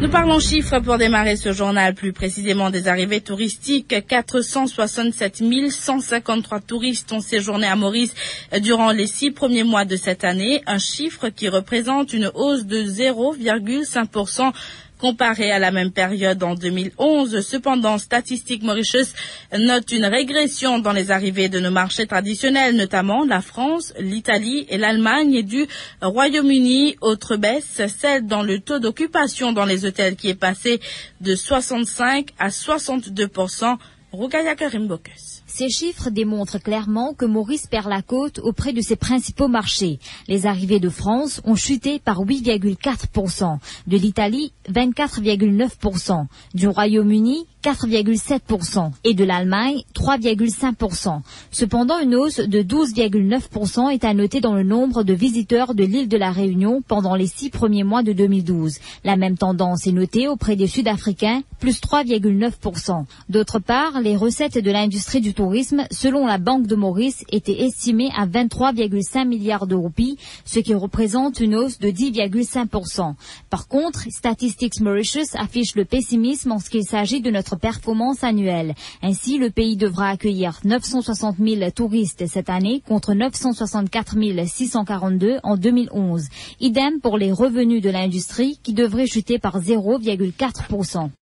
Nous parlons chiffres pour démarrer ce journal, plus précisément des arrivées touristiques. 467 153 touristes ont séjourné à Maurice durant les 6 premiers mois de cette année, un chiffre qui représente une hausse de 0,5% comparé à la même période en 2011. Cependant, Statistique Mauritius note une régression dans les arrivées de nos marchés traditionnels, notamment la France, l'Italie et l'Allemagne, et du Royaume-Uni. Autre baisse, celle dans le taux d'occupation dans les hôtels qui est passé de 65 à 62%. Rougaya Karimbokus. Ces chiffres démontrent clairement que Maurice perd la côte auprès de ses principaux marchés. Les arrivées de France ont chuté par 8,4%, de l'Italie 24,9%, du Royaume-Uni 4,7% et de l'Allemagne 3,5%. Cependant, une hausse de 12,9% est à noter dans le nombre de visiteurs de l'île de la Réunion pendant les 6 premiers mois de 2012. La même tendance est notée auprès des Sud-Africains, plus 3,9%. D'autre part, les recettes de l'industrie du tourisme, selon la Banque de Maurice, étaient estimées à 23,5 milliards de roupies, ce qui représente une hausse de 10,5%. Par contre, Statistics Mauritius affiche le pessimisme en ce qu'il s'agit de notre performance annuelle. Ainsi, le pays devra accueillir 960 000 touristes cette année contre 964 642 en 2011. Idem pour les revenus de l'industrie qui devraient chuter par 0,4%.